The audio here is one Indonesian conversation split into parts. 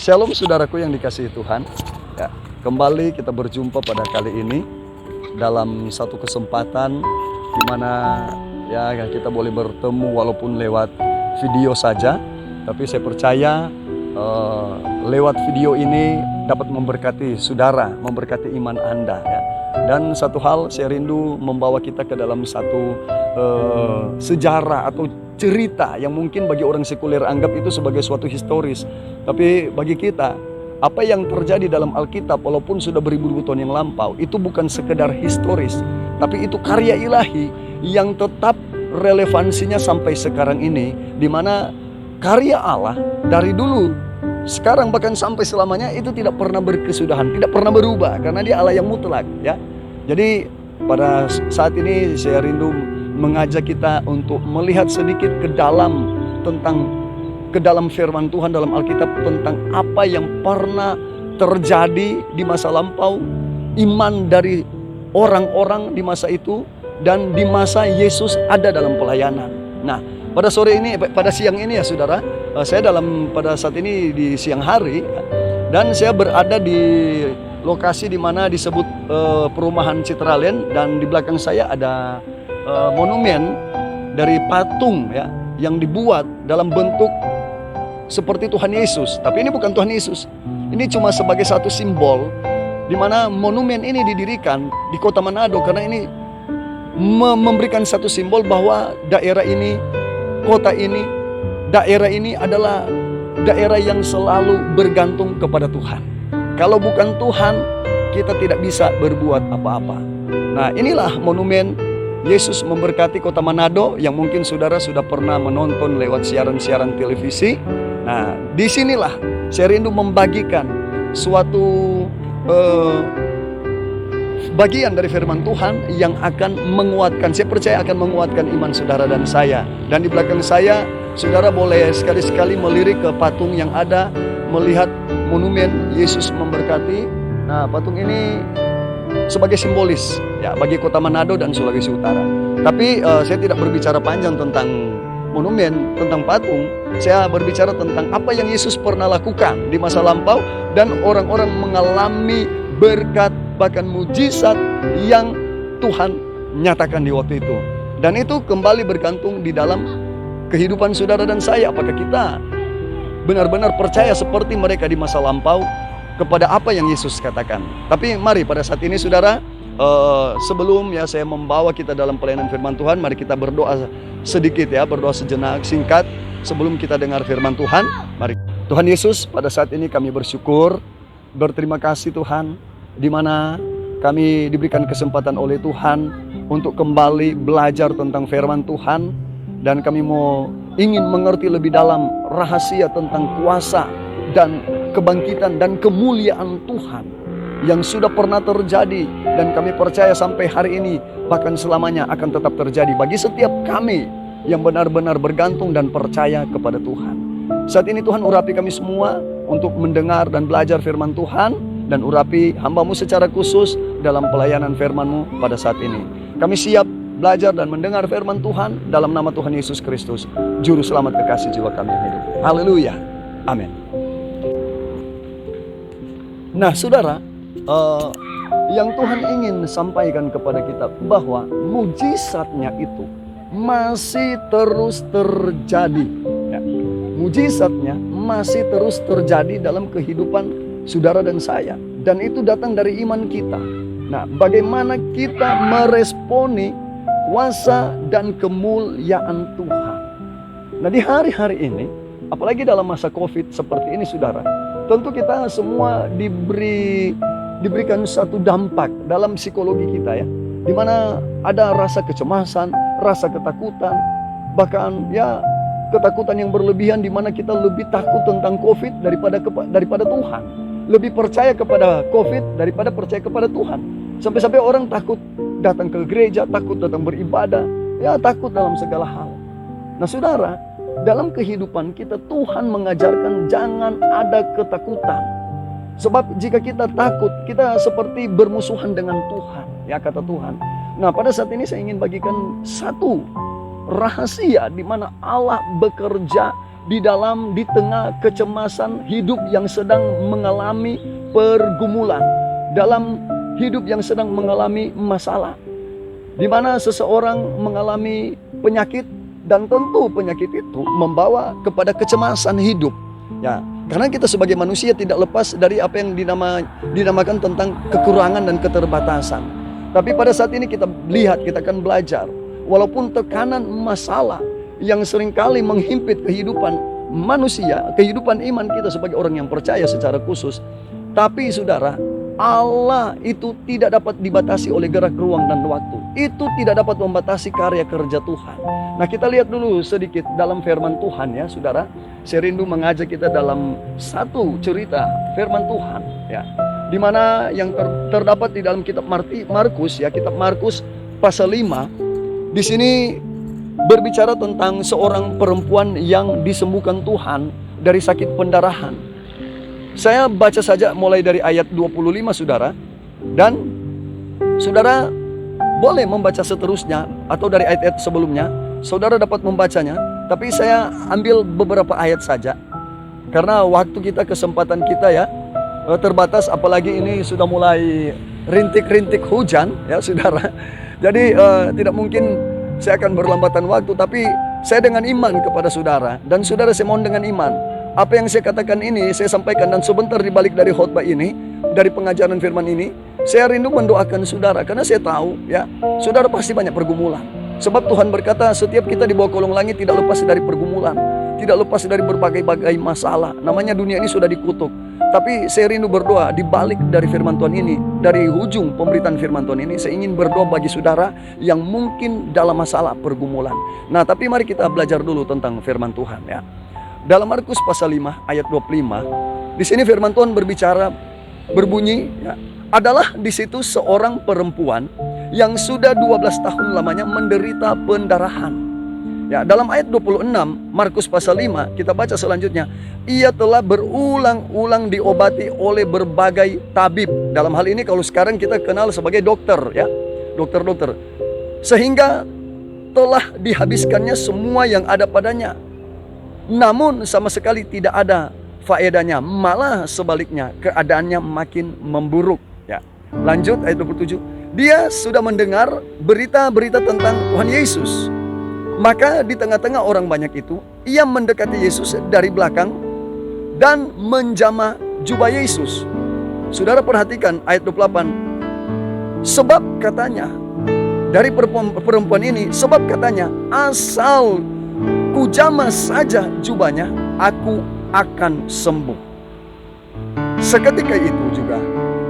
Shalom saudaraku yang dikasihi Tuhan. Ya, kembali kita berjumpa pada kali ini dalam satu kesempatan di mana ya kita boleh bertemu walaupun lewat video saja, tapi saya percaya lewat video ini dapat memberkati saudara, memberkati iman Anda ya. Dan satu hal saya rindu membawa kita ke dalam satu sejarah atau cerita yang mungkin bagi orang sekuler anggap itu sebagai suatu historis. Tapi bagi kita, apa yang terjadi dalam Alkitab walaupun sudah beribu-ribu tahun yang lampau, itu bukan sekedar historis, tapi itu karya ilahi yang tetap relevansinya sampai sekarang ini, di mana karya Allah dari dulu, sekarang bahkan sampai selamanya itu tidak pernah berkesudahan, tidak pernah berubah, karena dia Allah yang mutlak ya. Jadi pada saat ini saya rindu mengajak kita untuk melihat sedikit ke dalam firman Tuhan dalam Alkitab tentang apa yang pernah terjadi di masa lampau, iman dari orang-orang di masa itu, dan di masa Yesus ada dalam pelayanan. Nah, pada siang ini ya saudara, saya pada saat ini di siang hari, dan saya berada di lokasi di mana disebut perumahan Citraland, dan di belakang saya ada monumen dari patung ya yang dibuat dalam bentuk seperti Tuhan Yesus, tapi ini bukan Tuhan Yesus. Ini cuma sebagai satu simbol di mana monumen ini didirikan di kota Manado, karena ini memberikan satu simbol bahwa daerah ini, kota ini, daerah ini adalah daerah yang selalu bergantung kepada Tuhan. Kalau bukan Tuhan, kita tidak bisa berbuat apa-apa. Nah, inilah monumen Yesus memberkati kota Manado yang mungkin saudara sudah pernah menonton lewat siaran-siaran televisi. Nah, disinilah saya rindu membagikan suatu bagian dari firman Tuhan yang akan menguatkan, saya percaya akan menguatkan iman saudara dan saya. Dan di belakang saya, saudara boleh sekali-sekali melirik ke patung yang ada, melihat monumen Yesus memberkati. Nah, patung ini sebagai simbolis ya bagi kota Manado dan Sulawesi Utara. Tapi saya tidak berbicara panjang tentang monumen, tentang patung. Saya berbicara tentang apa yang Yesus pernah lakukan di masa lampau, dan orang-orang mengalami berkat bahkan mujizat yang Tuhan nyatakan di waktu itu. Dan itu kembali bergantung di dalam kehidupan saudara dan saya. Apakah kita benar-benar percaya seperti mereka di masa lampau kepada apa yang Yesus katakan. Tapi mari pada saat ini saudara, sebelum ya saya membawa kita dalam pelayanan firman Tuhan, mari kita berdoa sedikit ya, berdoa sejenak singkat sebelum kita dengar firman Tuhan. Mari. Tuhan Yesus, pada saat ini kami bersyukur, berterima kasih Tuhan, di mana kami diberikan kesempatan oleh Tuhan untuk kembali belajar tentang firman Tuhan, dan kami ingin mengerti lebih dalam rahasia tentang kuasa dan kebangkitan dan kemuliaan Tuhan yang sudah pernah terjadi, dan kami percaya sampai hari ini bahkan selamanya akan tetap terjadi bagi setiap kami yang benar-benar bergantung dan percaya kepada Tuhan. Saat ini Tuhan, urapi kami semua untuk mendengar dan belajar firman Tuhan, dan urapi hamba-Mu secara khusus dalam pelayanan firman-Mu pada saat ini. Kami siap belajar dan mendengar firman Tuhan dalam nama Tuhan Yesus Kristus, Juru Selamat kekasih jiwa kami yang hidup. Haleluya. Amin. Nah saudara, yang Tuhan ingin sampaikan kepada kita bahwa mujizatnya itu masih terus terjadi ya. Mujizatnya masih terus terjadi dalam kehidupan saudara dan saya, dan itu datang dari iman kita. Nah, bagaimana kita meresponi kuasa dan kemuliaan Tuhan. Nah, di hari-hari ini, apalagi dalam masa COVID seperti ini saudara, tentu kita semua diberikan satu dampak dalam psikologi kita ya, di mana ada rasa kecemasan, rasa ketakutan, bahkan ya ketakutan yang berlebihan, di mana kita lebih takut tentang COVID daripada Tuhan, lebih percaya kepada COVID daripada percaya kepada Tuhan. Sampai-sampai orang takut datang ke gereja, takut datang beribadah, ya takut dalam segala hal. Nah saudara, dalam kehidupan kita Tuhan mengajarkan jangan ada ketakutan. Sebab jika kita takut, kita seperti bermusuhan dengan Tuhan, ya kata Tuhan. Nah pada saat ini saya ingin bagikan satu rahasia di mana Allah bekerja di tengah kecemasan hidup yang sedang mengalami pergumulan, dalam hidup yang sedang mengalami masalah, di mana seseorang mengalami penyakit, dan tentu penyakit itu membawa kepada kecemasan hidup. Ya, karena kita sebagai manusia tidak lepas dari apa yang dinamakan tentang kekurangan dan keterbatasan. Tapi pada saat ini kita lihat, kita akan belajar, walaupun tekanan masalah yang seringkali menghimpit kehidupan manusia, kehidupan iman kita sebagai orang yang percaya secara khusus, tapi saudara, Allah itu tidak dapat dibatasi oleh gerak ruang dan waktu. Itu tidak dapat membatasi karya kerja Tuhan. Nah, kita lihat dulu sedikit dalam firman Tuhan ya saudara. Saya rindu mengajak kita dalam satu cerita firman Tuhan ya, di mana yang terdapat di dalam kitab Markus ya, kitab Markus pasal 5. Di sini berbicara tentang seorang perempuan yang disembuhkan Tuhan dari sakit pendarahan. Saya baca saja mulai dari ayat 25 saudara. Dan saudara boleh membaca seterusnya atau dari ayat-ayat sebelumnya. Saudara dapat membacanya. Tapi saya ambil beberapa ayat saja, karena waktu kita, kesempatan kita ya terbatas. Apalagi ini sudah mulai rintik-rintik hujan ya saudara. Jadi tidak mungkin saya akan berlambatan waktu. Tapi saya dengan iman kepada saudara, dan saudara saya mohon dengan iman, apa yang saya katakan ini saya sampaikan, dan sebentar dibalik dari khotbah ini, dari pengajaran firman ini, saya rindu mendoakan saudara, karena saya tahu ya, saudara pasti banyak pergumulan. Sebab Tuhan berkata setiap kita di bawah kolong langit tidak lepas dari pergumulan, tidak lepas dari berbagai-bagai masalah. Namanya dunia ini sudah dikutuk. Tapi saya rindu berdoa di balik dari firman Tuhan ini, dari ujung pemberitaan firman Tuhan ini, saya ingin berdoa bagi saudara yang mungkin dalam masalah pergumulan. Nah, tapi mari kita belajar dulu tentang firman Tuhan ya. Dalam Markus pasal 5 ayat 25, di sini firman Tuhan berbicara, berbunyi ya, adalah di situ seorang perempuan yang sudah 12 tahun lamanya menderita pendarahan. Ya, dalam ayat 26 Markus pasal 5 kita baca selanjutnya, ia telah berulang-ulang diobati oleh berbagai tabib. Dalam hal ini kalau sekarang kita kenal sebagai dokter ya, dokter-dokter, sehingga telah dihabiskannya semua yang ada padanya. Namun sama sekali tidak ada faedahnya, malah sebaliknya keadaannya makin memburuk ya. Lanjut ayat 27. Dia sudah mendengar berita-berita tentang Tuhan Yesus. Maka di tengah-tengah orang banyak itu, ia mendekati Yesus dari belakang dan menjamah jubah Yesus. Saudara perhatikan ayat 28. Sebab katanya, dari perempuan ini, sebab katanya, asal ku jamah saja jubahnya, aku akan sembuh. Seketika itu juga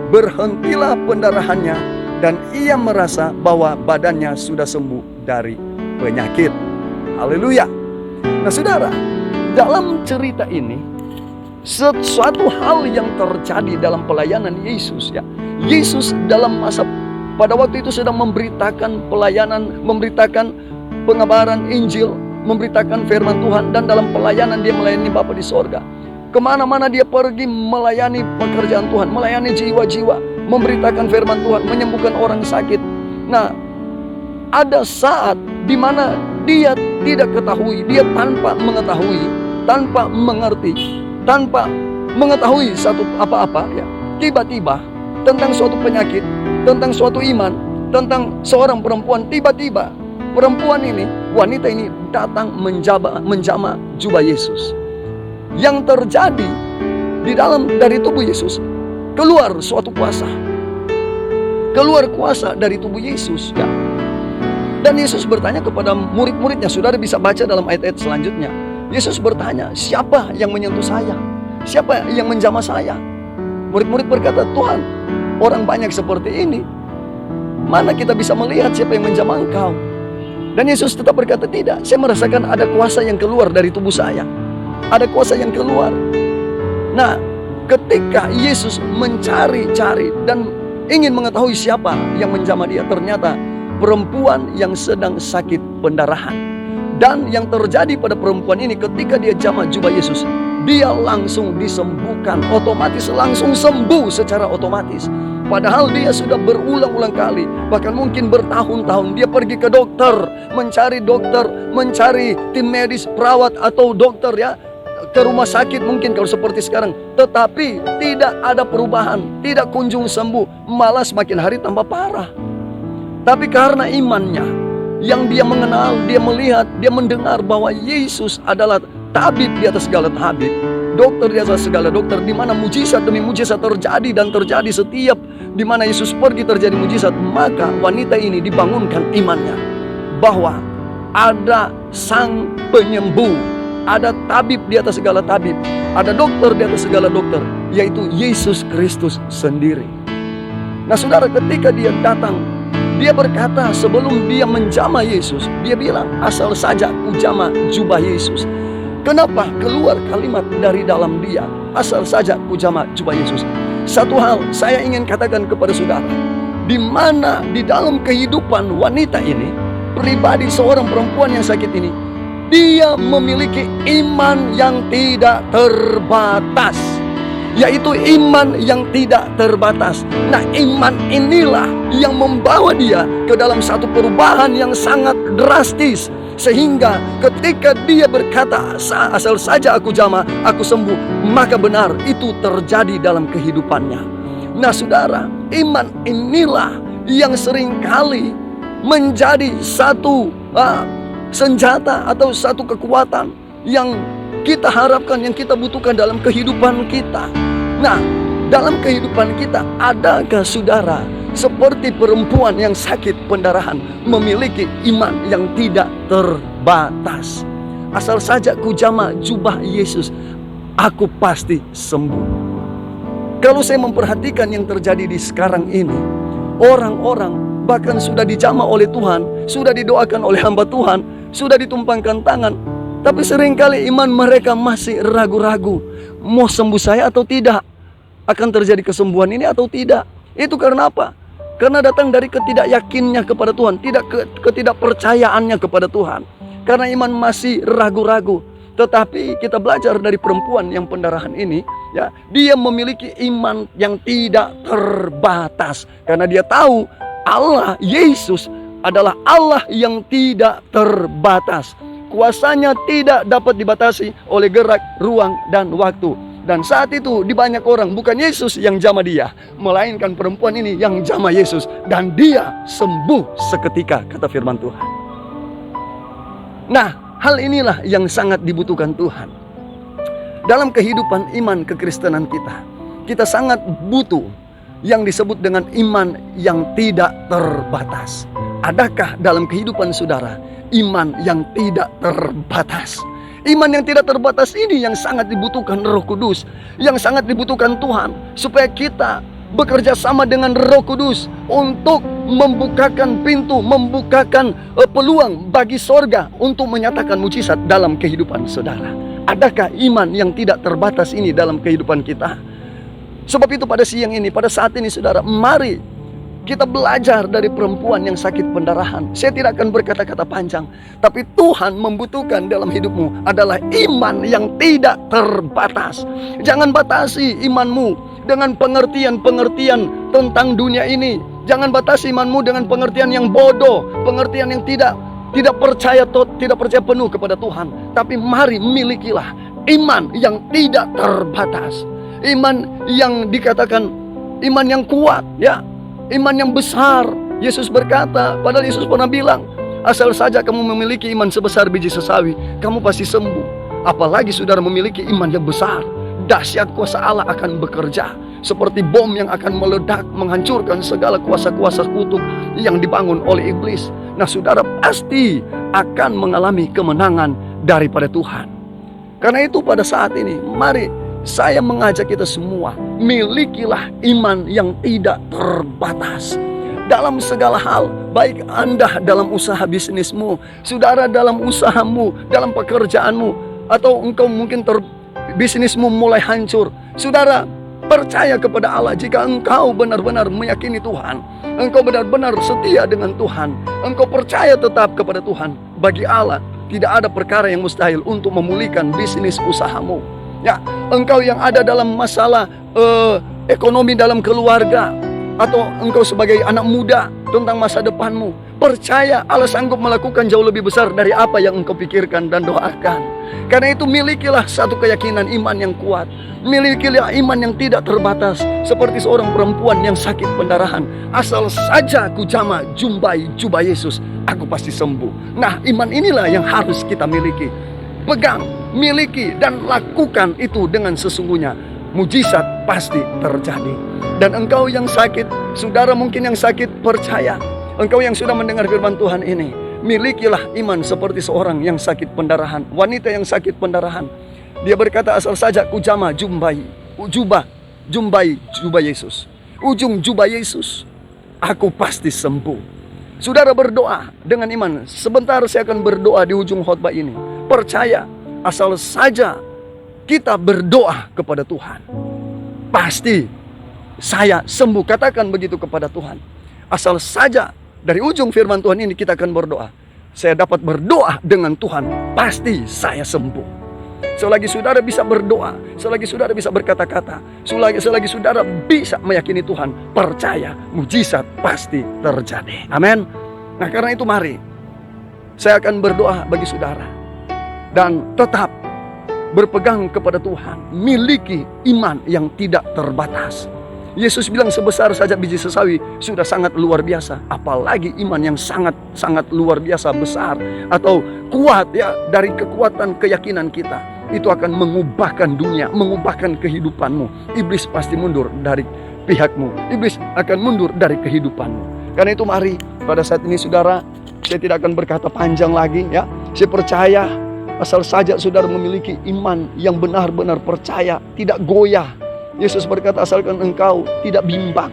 berhentilah pendarahannya, dan ia merasa bahwa badannya sudah sembuh dari penyakit. Haleluya. Nah saudara, dalam cerita ini sesuatu hal yang terjadi dalam pelayanan Yesus ya. Yesus dalam masa pada waktu itu sedang memberitakan pelayanan, memberitakan pengabaran Injil, memberitakan firman Tuhan, dan dalam pelayanan dia melayani Bapa di sorga. Kemana-mana dia pergi melayani pekerjaan Tuhan, melayani jiwa-jiwa, memberitakan firman Tuhan, menyembuhkan orang sakit. Nah, ada saat di mana dia tidak ketahui, dia tanpa mengetahui, tanpa mengerti, tanpa mengetahui satu apa-apa ya. Tiba-tiba tentang suatu penyakit, tentang suatu iman, tentang seorang perempuan, tiba-tiba perempuan ini, wanita ini datang menjamah jubah Yesus. Yang terjadi di dalam dari tubuh Yesus, keluar suatu kuasa. Keluar kuasa dari tubuh Yesus ya. Dan Yesus bertanya kepada murid-muridnya, saudara bisa baca dalam ayat-ayat selanjutnya. Yesus bertanya, siapa yang menyentuh saya? Siapa yang menjamah saya? Murid-murid berkata, Tuhan, orang banyak seperti ini, mana kita bisa melihat siapa yang menjamah engkau? Dan Yesus tetap berkata, tidak, saya merasakan ada kuasa yang keluar dari tubuh saya. Ada kuasa yang keluar. Nah, ketika Yesus mencari-cari dan ingin mengetahui siapa yang menjamah dia, ternyata perempuan yang sedang sakit pendarahan. Dan yang terjadi pada perempuan ini, ketika dia jamah jubah Yesus, dia langsung disembuhkan, otomatis langsung sembuh secara otomatis. Padahal dia sudah berulang-ulang kali, bahkan mungkin bertahun-tahun dia pergi ke dokter, mencari tim medis, perawat atau dokter ya, ke rumah sakit mungkin kalau seperti sekarang. Tetapi tidak ada perubahan, tidak kunjung sembuh, malah semakin hari tambah parah. Tapi karena imannya yang dia mengenal, dia melihat, dia mendengar bahwa Yesus adalah tabib di atas segala tabib, dokter di atas segala dokter, di mana mujizat demi mujizat terjadi dan terjadi setiap di mana Yesus pergi terjadi mujizat. Maka wanita ini dibangunkan imannya bahwa ada sang penyembuh, ada tabib di atas segala tabib, ada dokter di atas segala dokter, yaitu Yesus Kristus sendiri. Nah saudara, ketika dia datang, dia berkata sebelum dia menjamah Yesus, dia bilang, asal saja ku jamah jubah Yesus. Kenapa keluar kalimat dari dalam dia, asal saja ku jamah jubah Yesus? Satu hal saya ingin katakan kepada saudara, di mana di dalam kehidupan wanita ini, pribadi seorang perempuan yang sakit ini, dia memiliki iman yang tidak terbatas, yaitu iman yang tidak terbatas. Nah, iman inilah yang membawa dia ke dalam satu perubahan yang sangat drastis, sehingga ketika dia berkata asal saja aku jamah, aku sembuh, maka benar itu terjadi dalam kehidupannya. Nah saudara, iman inilah yang seringkali menjadi satu senjata atau satu kekuatan yang kita harapkan, yang kita butuhkan dalam kehidupan kita. Nah, dalam kehidupan kita, adakah saudara seperti perempuan yang sakit pendarahan memiliki iman yang tidak terbatas? Asal saja ku jamah jubah Yesus, aku pasti sembuh. Kalau saya memperhatikan yang terjadi di sekarang ini, orang-orang bahkan sudah dijamah oleh Tuhan, sudah didoakan oleh hamba Tuhan, sudah ditumpangkan tangan, tapi seringkali iman mereka masih ragu-ragu. Mau sembuh saya atau tidak? Akan terjadi kesembuhan ini atau tidak? Itu karena apa? Karena datang dari ketidakyakinnya kepada Tuhan, ketidakpercayaannya kepada Tuhan. Karena iman masih ragu-ragu. Tetapi kita belajar dari perempuan yang pendarahan ini, ya, dia memiliki iman yang tidak terbatas. Karena dia tahu Allah Yesus adalah Allah yang tidak terbatas. Kuasanya tidak dapat dibatasi oleh gerak, ruang, dan waktu. Dan saat itu di banyak orang, bukan Yesus yang jamah dia, melainkan perempuan ini yang jamah Yesus, dan dia sembuh seketika, kata firman Tuhan. Nah, hal inilah yang sangat dibutuhkan Tuhan dalam kehidupan iman kekristenan kita. Kita sangat butuh yang disebut dengan iman yang tidak terbatas. Adakah dalam kehidupan saudara iman yang tidak terbatas? Iman yang tidak terbatas ini yang sangat dibutuhkan Roh Kudus, yang sangat dibutuhkan Tuhan, supaya kita bekerja sama dengan Roh Kudus untuk membukakan pintu, membukakan peluang bagi sorga untuk menyatakan mujizat dalam kehidupan saudara. Adakah iman yang tidak terbatas ini dalam kehidupan kita? Sebab itu pada siang ini, pada saat ini saudara, mari kita belajar dari perempuan yang sakit pendarahan. Saya tidak akan berkata-kata panjang, tapi Tuhan membutuhkan dalam hidupmu adalah iman yang tidak terbatas. Jangan batasi imanmu dengan pengertian-pengertian tentang dunia ini. Jangan batasi imanmu dengan pengertian yang bodoh, pengertian yang tidak percaya penuh kepada Tuhan. Tapi mari milikilah iman yang tidak terbatas. Iman yang dikatakan iman yang kuat, ya. Iman yang besar. Yesus berkata, padahal Yesus pernah bilang, asal saja kamu memiliki iman sebesar biji sesawi, kamu pasti sembuh. Apalagi saudara memiliki iman yang besar, dahsyat kuasa Allah akan bekerja seperti bom yang akan meledak, menghancurkan segala kuasa-kuasa kutuk yang dibangun oleh iblis. Nah saudara pasti akan mengalami kemenangan daripada Tuhan. Karena itu pada saat ini, mari saya mengajak kita semua, milikilah iman yang tidak terbatas dalam segala hal. Baik Anda dalam usaha bisnismu, saudara dalam usahamu, dalam pekerjaanmu, atau engkau mungkin bisnismu mulai hancur. Saudara percaya kepada Allah. Jika engkau benar-benar meyakini Tuhan, engkau benar-benar setia dengan Tuhan, engkau percaya tetap kepada Tuhan, bagi Allah tidak ada perkara yang mustahil untuk memulihkan bisnis usahamu. Ya, engkau yang ada dalam masalah ekonomi dalam keluarga, atau engkau sebagai anak muda tentang masa depanmu. Percaya Allah sanggup melakukan jauh lebih besar dari apa yang engkau pikirkan dan doakan. Karena itu milikilah satu keyakinan iman yang kuat. Milikilah iman yang tidak terbatas. Seperti seorang perempuan yang sakit pendarahan. Asal saja ku jumpai jubah Yesus, aku pasti sembuh. Nah, iman inilah yang harus kita miliki. Pegang, miliki, dan lakukan itu dengan sesungguhnya. Mujizat pasti terjadi. Dan engkau yang sakit, saudara mungkin yang sakit, percaya. Engkau yang sudah mendengar firman Tuhan ini, milikilah iman seperti seorang yang sakit pendarahan, wanita yang sakit pendarahan. Dia berkata, asal saja ku jumpai jubah Yesus, ujung jubah Yesus, aku pasti sembuh. Saudara berdoa dengan iman. Sebentar saya akan berdoa di ujung khotbah ini. Percaya, asal saja kita berdoa kepada Tuhan, pasti saya sembuh. Katakan begitu kepada Tuhan. Asal saja dari ujung firman Tuhan ini kita akan berdoa. Saya dapat berdoa dengan Tuhan, pasti saya sembuh. Selagi saudara bisa berdoa, selagi saudara bisa berkata-kata, selagi saudara bisa meyakini Tuhan, percaya, mujizat pasti terjadi. Amin. Nah, karena itu mari saya akan berdoa bagi saudara. Dan tetap berpegang kepada Tuhan. Miliki iman yang tidak terbatas. Yesus bilang sebesar saja biji sesawi sudah sangat luar biasa. Apalagi iman yang sangat luar biasa besar atau kuat ya, dari kekuatan keyakinan kita. Itu akan mengubahkan dunia, mengubahkan kehidupanmu. Iblis pasti mundur dari pihakmu. Iblis akan mundur dari kehidupanmu. Karena itu mari pada saat ini saudara, saya tidak akan berkata panjang lagi ya. Saya percaya asal saja saudara memiliki iman yang benar-benar percaya, tidak goyah. Yesus berkata, asalkan engkau tidak bimbang.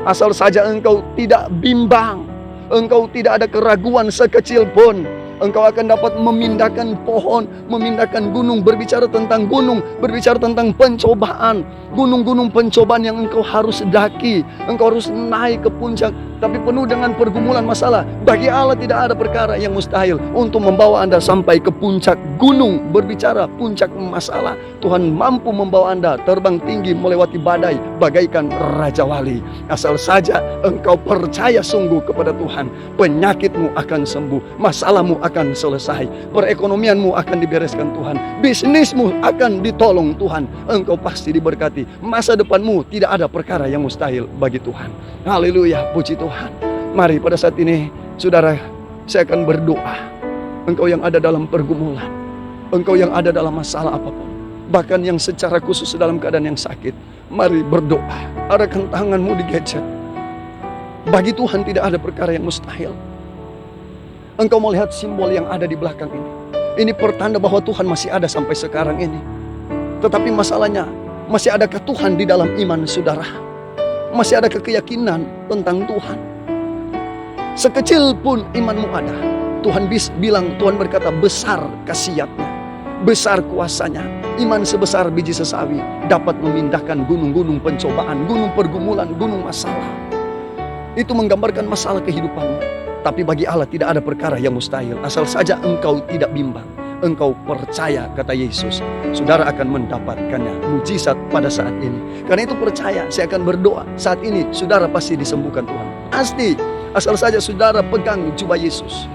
Asal saja engkau tidak bimbang, engkau tidak ada keraguan sekecil pun, engkau akan dapat memindahkan pohon, memindahkan gunung. Berbicara tentang gunung, berbicara tentang pencobaan, gunung-gunung pencobaan yang engkau harus daki. Engkau harus naik ke puncak, tapi penuh dengan pergumulan masalah. Bagi Allah tidak ada perkara yang mustahil untuk membawa Anda sampai ke puncak gunung. Berbicara puncak masalah, Tuhan mampu membawa Anda terbang tinggi melewati badai bagaikan Raja Wali. Asal saja engkau percaya sungguh kepada Tuhan, penyakitmu akan sembuh, masalahmu akan selesai, perekonomianmu akan dibereskan Tuhan, bisnismu akan ditolong Tuhan, engkau pasti diberkati. Masa depanmu tidak ada perkara yang mustahil bagi Tuhan. Haleluya, puji Tuhan. Mari pada saat ini saudara, saya akan berdoa. Engkau yang ada dalam pergumulan, engkau yang ada dalam masalah apapun, bahkan yang secara khusus dalam keadaan yang sakit, mari berdoa. Arahkan tanganmu di gadget. Bagi Tuhan tidak ada perkara yang mustahil. Engkau melihat simbol yang ada di belakang ini. Ini pertanda bahwa Tuhan masih ada sampai sekarang ini. Tetapi masalahnya, masih adakah Tuhan di dalam iman saudara? Masih ada keyakinan tentang Tuhan? Sekecil pun imanmu ada, Tuhan bilang, Tuhan berkata, besar khasiatnya, besar kuasanya. Iman sebesar biji sesawi dapat memindahkan gunung-gunung pencobaan, gunung pergumulan, gunung masalah. Itu menggambarkan masalah kehidupanmu. Tapi bagi Allah tidak ada perkara yang mustahil. Asal saja engkau tidak bimbang, engkau percaya, kata Yesus, saudara akan mendapatkannya, mujizat pada saat ini. Karena itu percaya, saya akan berdoa saat ini, saudara pasti disembuhkan Tuhan. Pasti, asal saja saudara pegang jubah Yesus.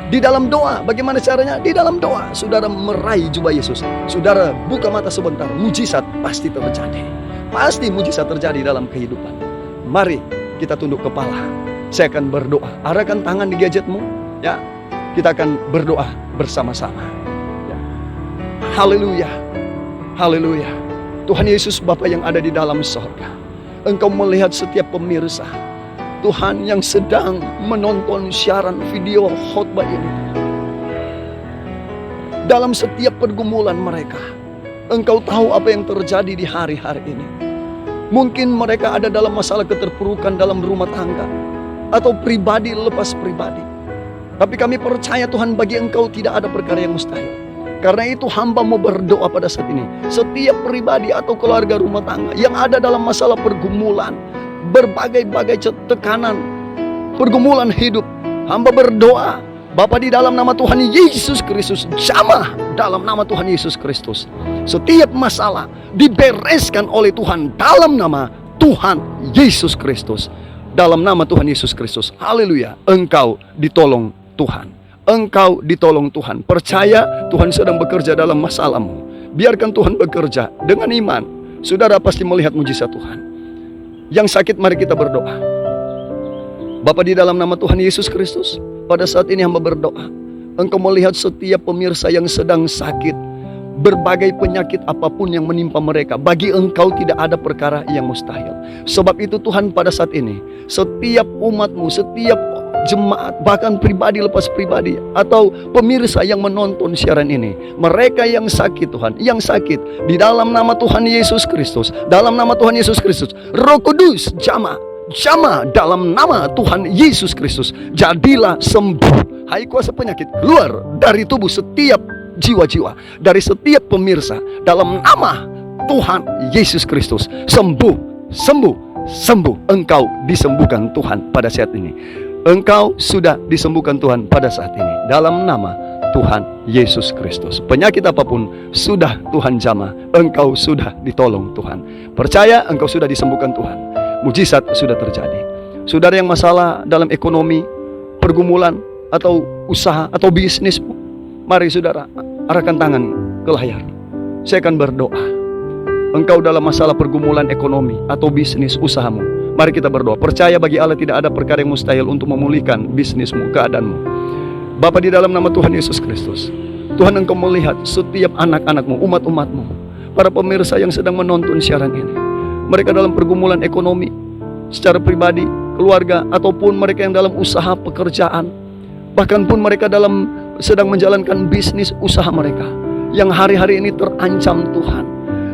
Di dalam doa, bagaimana caranya? Di dalam doa, saudara meraih jubah Yesus. Saudara buka mata sebentar, mujizat pasti terjadi. Pasti mujizat terjadi dalam kehidupan. Mari kita tunduk kepala. Saya akan berdoa. Arahkan tangan di gadgetmu, ya. Kita akan berdoa bersama-sama. Ya. Haleluya, haleluya. Tuhan Yesus Bapa yang ada di dalam surga, Engkau melihat setiap pemirsa Tuhan yang sedang menonton siaran video khotbah ini. Dalam setiap pergumulan mereka, Engkau tahu apa yang terjadi di hari-hari ini. Mungkin mereka ada dalam masalah keterpurukan dalam rumah tangga, atau pribadi lepas pribadi. Tapi kami percaya Tuhan, bagi Engkau tidak ada perkara yang mustahil. Karena itu hamba mau berdoa pada saat ini. Setiap pribadi atau keluarga rumah tangga yang ada dalam masalah pergumulan, berbagai-bagai tekanan, pergumulan hidup, hamba berdoa, Bapa, di dalam nama Tuhan Yesus Kristus, jamah dalam nama Tuhan Yesus Kristus. Setiap masalah dibereskan oleh Tuhan dalam nama Tuhan Yesus Kristus. Dalam nama Tuhan Yesus Kristus. Haleluya. Engkau ditolong Tuhan. Engkau ditolong Tuhan. Percaya Tuhan sedang bekerja dalam masalahmu. Biarkan Tuhan bekerja dengan iman. Saudara pasti melihat mujizat Tuhan. Yang sakit mari kita berdoa. Bapa, di dalam nama Tuhan Yesus Kristus, pada saat ini hamba berdoa. Engkau melihat setiap pemirsa yang sedang sakit. Berbagai penyakit apapun yang menimpa mereka, bagi Engkau tidak ada perkara yang mustahil. Sebab itu Tuhan, pada saat ini setiap umat-Mu, setiap jemaat, bahkan pribadi lepas pribadi, atau pemirsa yang menonton siaran ini, mereka yang sakit Tuhan, yang sakit, di dalam nama Tuhan Yesus Kristus, dalam nama Tuhan Yesus Kristus, Roh Kudus jamah dalam nama Tuhan Yesus Kristus, jadilah sembuh. Hai kuasa penyakit, keluar dari tubuh setiap jiwa-jiwa, dari setiap pemirsa, dalam nama Tuhan Yesus Kristus. Sembuh. Engkau disembuhkan Tuhan pada saat ini. Engkau sudah disembuhkan Tuhan pada saat ini, dalam nama Tuhan Yesus Kristus. Penyakit apapun sudah Tuhan jamah. Engkau sudah ditolong Tuhan. Percaya engkau sudah disembuhkan Tuhan. Mujizat sudah terjadi. Saudara yang masalah dalam ekonomi, pergumulan, atau usaha, atau bisnis, mari saudara arahkan tangan ke layar. Saya akan berdoa. Engkau dalam masalah pergumulan ekonomi atau bisnis usahamu, mari kita berdoa. Percaya bagi Allah tidak ada perkara yang mustahil untuk memulihkan bisnismu, keadaanmu. Bapa, di dalam nama Tuhan Yesus Kristus, Tuhan, Engkau melihat setiap anak-anakmu, umat-umatmu, para pemirsa yang sedang menonton siaran ini. Mereka dalam pergumulan ekonomi, secara pribadi, keluarga, ataupun mereka yang dalam usaha pekerjaan, bahkan pun mereka dalam sedang menjalankan bisnis usaha mereka yang hari-hari ini terancam Tuhan.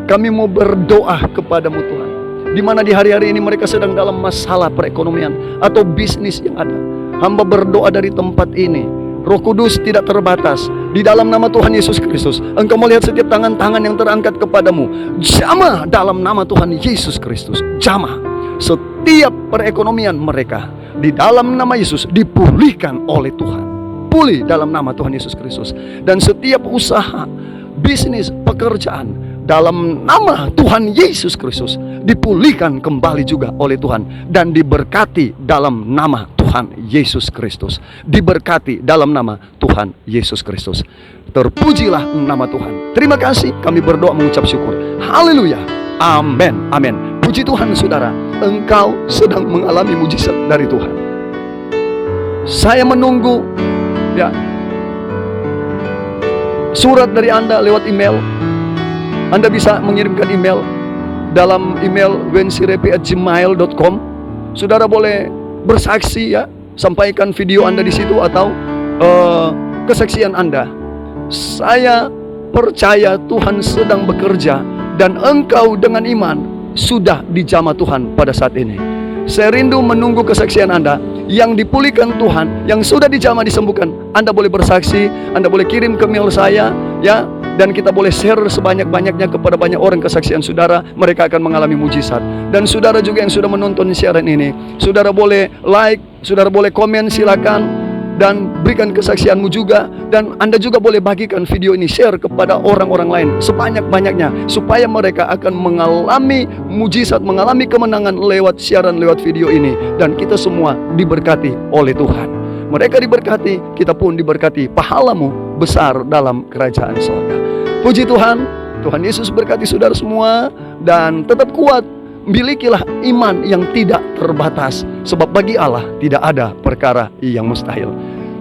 Kami mau berdoa kepadamu Tuhan, di mana di hari-hari ini mereka sedang dalam masalah perekonomian atau bisnis yang ada. Hamba berdoa dari tempat ini, Roh Kudus tidak terbatas. Di dalam nama Tuhan Yesus Kristus, Engkau melihat setiap tangan-tangan yang terangkat kepadamu. Jamah dalam nama Tuhan Yesus Kristus. Jamah setiap perekonomian mereka, di dalam nama Yesus dipulihkan oleh Tuhan. Pulih dalam nama Tuhan Yesus Kristus. Dan setiap usaha, bisnis, pekerjaan, dalam nama Tuhan Yesus Kristus dipulihkan kembali juga oleh Tuhan. Dan diberkati dalam nama Tuhan Yesus Kristus. Diberkati dalam nama Tuhan Yesus Kristus. Terpujilah nama Tuhan. Terima kasih, kami berdoa mengucap syukur. Haleluya. Amin. Amin. Puji Tuhan saudara, engkau sedang mengalami mujizat dari Tuhan. Saya menunggu surat dari Anda lewat email. Anda bisa mengirimkan email dalam email wensirepi@gmail.com. Saudara boleh bersaksi sampaikan video Anda di situ atau kesaksian Anda. Saya percaya Tuhan sedang bekerja dan engkau dengan iman sudah dijamah Tuhan pada saat ini. Saya rindu menunggu kesaksian Anda yang dipulihkan Tuhan, yang sudah dijamah disembuhkan. Anda boleh bersaksi, Anda boleh kirim ke mail saya dan kita boleh share sebanyak-banyaknya kepada banyak orang kesaksian saudara. Mereka akan mengalami mujizat. Dan saudara juga yang sudah menonton siaran ini, saudara boleh like, saudara boleh komen, silakan, dan berikan kesaksianmu juga. Dan Anda juga boleh bagikan video ini, share kepada orang-orang lain sebanyak-banyaknya, supaya mereka akan mengalami mujizat, mengalami kemenangan lewat siaran, lewat video ini. Dan kita semua diberkati oleh Tuhan. Mereka diberkati, kita pun diberkati. Pahalamu besar dalam kerajaan surga. Puji Tuhan. Tuhan Yesus berkati saudara semua. Dan tetap kuat, milikilah iman yang tidak terbatas, sebab bagi Allah tidak ada perkara yang mustahil.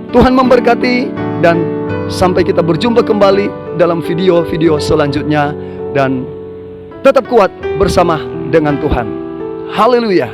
Tuhan memberkati, dan sampai kita berjumpa kembali dalam video-video selanjutnya. Dan tetap kuat bersama dengan Tuhan. Haleluya.